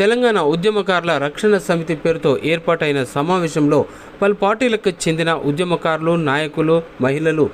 తెలంగాణ ఉద్యమకారుల రక్షణ సమితి పేరుతో ఏర్పాటైన సమావేశంలో పలు పార్టీలకు చెందిన ఉద్యమకారులు, నాయకులు, మహిళలు,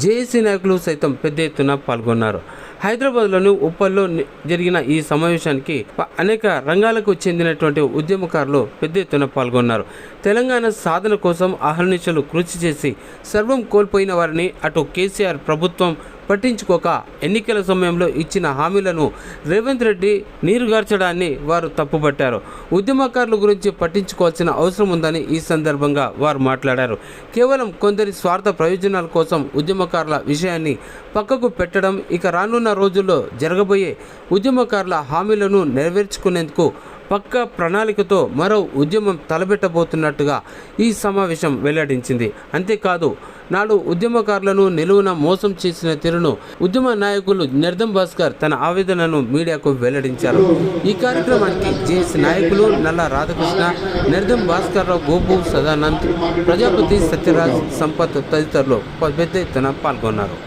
జేఏసీ నాయకులు సైతం పెద్ద ఎత్తున పాల్గొన్నారు. హైదరాబాద్లోని ఉప్పల్లో జరిగిన ఈ సమావేశానికి అనేక రంగాలకు చెందినటువంటి ఉద్యమకారులు పెద్ద ఎత్తున పాల్గొన్నారు. తెలంగాణ సాధన కోసం అహర్నిశలు కృషి చేసి సర్వం కోల్పోయిన వారిని అటు కేసీఆర్ ప్రభుత్వం పట్టించుకోక ఎన్నికల సమయంలో ఇచ్చిన హామీలను రేవంత్ రెడ్డి నీరుగార్చడాన్ని వారు తప్పుపట్టారు. ఉద్యమకారుల గురించి పట్టించుకోవాల్సిన అవసరం ఉందని ఈ సందర్భంగా వారు మాట్లాడారు. కేవలం కొందరి స్వార్థ ప్రయోజనాల కోసం ఉద్యమకారుల విషయాన్ని పక్కకు పెట్టడం, ఇక రానున్న రోజుల్లో జరగబోయే ఉద్యమకారుల హామీలను నెరవేర్చుకునేందుకు పక్క ప్రణాళికతో మరో ఉద్యమం తలబెట్టబోతున్నట్టుగా ఈ సమావేశం వెల్లడించింది. అంతేకాదు, నాడు ఉద్యమకారులను నిలువున మోసం చేసిన తీరును ఉద్యమ నాయకులు నిర్దం భాస్కర్ తన ఆవేదనను మీడియాకు వెల్లడించారు. ఈ కార్యక్రమానికి జేఏసీ నాయకులు నల్ల రాధాకృష్ణ, నిర్దం భాస్కర్ రావు, గోపు సదానంద్, ప్రజాపతి, సత్యరాజ్, సంపత్ తదితరులు పెద్ద ఎత్తున పాల్గొన్నారు.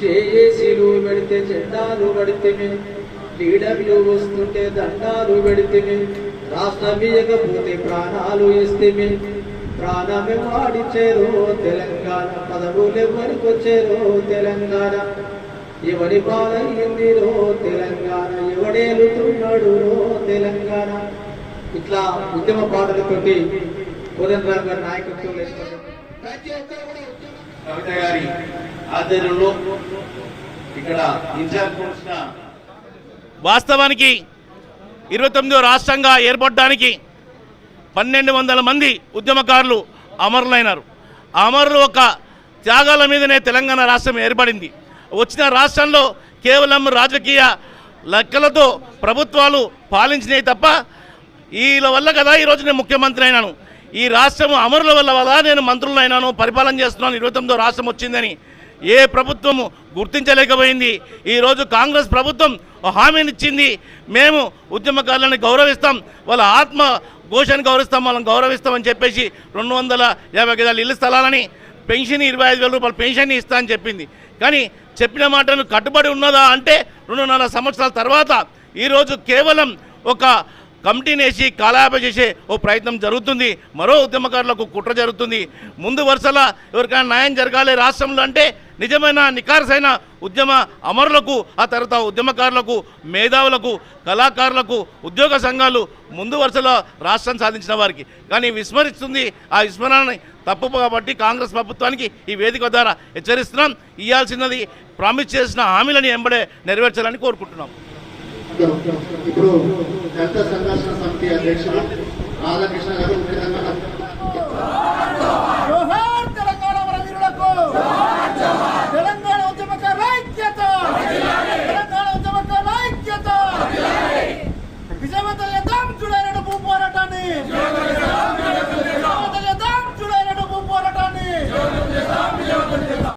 జేఏసీలు పెడితే జెండాలు పెడితేమి, లీడర్లు వస్తుంటే దండాలు పెడితేమి, రాష్ట్రం ఇయ్యకపోతే ప్రాణాలు ఇస్తేమి, ప్రాణమే వాడిచ్చారో తెలంగాణ, పదవులు ఎవరికి వచ్చారో తెలంగాణ, ఎవరి పాలయ్యిందిరో తెలంగాణ, ఎవడేలుతున్నాడు తెలంగాణ. ఇట్లా ఉద్యమ పాటలతోటి కోదండరామ్ గారి నాయకత్వం కవిత గారి ఆధ్వర్యంలో ఇక్కడ వాస్తవానికి 29వ రాష్ట్రంగా ఏర్పడడానికి 1200 మంది ఉద్యమకారులు అమరులైనారు. అమరులు ఒక త్యాగాల మీదనే తెలంగాణ రాష్ట్రం ఏర్పడింది. వచ్చిన రాష్ట్రంలో కేవలం రాజకీయ లెక్కలతో ప్రభుత్వాలు పాలించినాయి తప్ప వీళ్ళ వల్ల కదా ఈరోజు నేను ముఖ్యమంత్రి అయినాను, ఈ రాష్ట్రం అమరుల వల్ల నేను మంత్రులైనాను, పరిపాలన చేస్తున్నాను, 29వ రాష్ట్రం వచ్చిందని ఏ ప్రభుత్వము గుర్తించలేకపోయింది. ఈరోజు కాంగ్రెస్ ప్రభుత్వం హామీనిచ్చింది, మేము ఉద్యమకారులను గౌరవిస్తాం, వాళ్ళ ఆత్మ ఘోషను గౌరవిస్తాం, వాళ్ళని గౌరవిస్తామని చెప్పేసి 250 గజాల ఇల్లు స్థలాలని, పెన్షన్ 25,000 రూపాయలు పెన్షన్ ఇస్తా అని చెప్పింది. కానీ చెప్పిన మాటను కట్టుబడి ఉన్నదా అంటే 2.5 సంవత్సరాల తర్వాత ఈరోజు కేవలం ఒక కమిటీని వేసి కాలయాపన చేసే ఓ ప్రయత్నం జరుగుతుంది. మరో ఉద్యమకారులకు కుట్ర జరుగుతుంది. ముందు వరుసలో ఎవరికైనా న్యాయం జరగాలి రాష్ట్రంలో అంటే నిజమైన నికార్సైన ఉద్యమ అమరులకు, ఆ తర్వాత ఉద్యమకారులకు, మేధావులకు, కళాకారులకు, ఉద్యోగ సంఘాలు ముందు వరుసలో రాష్ట్రం సాధించిన వారికి. కానీ విస్మరిస్తుంది. ఆ విస్మరణని తప్పు కాబట్టి కాంగ్రెస్ ప్రభుత్వానికి ఈ వేదిక ద్వారా హెచ్చరిస్తున్నాం. ఇవ్వాల్సినది ప్రామిస్ చేసిన హామీలను వెంబడే నెరవేర్చాలని కోరుకుంటున్నాం. ఇప్పుడు దళిత సంఘర్షణ సమితి అధ్యక్షులు రాధాకృష్ణ గారు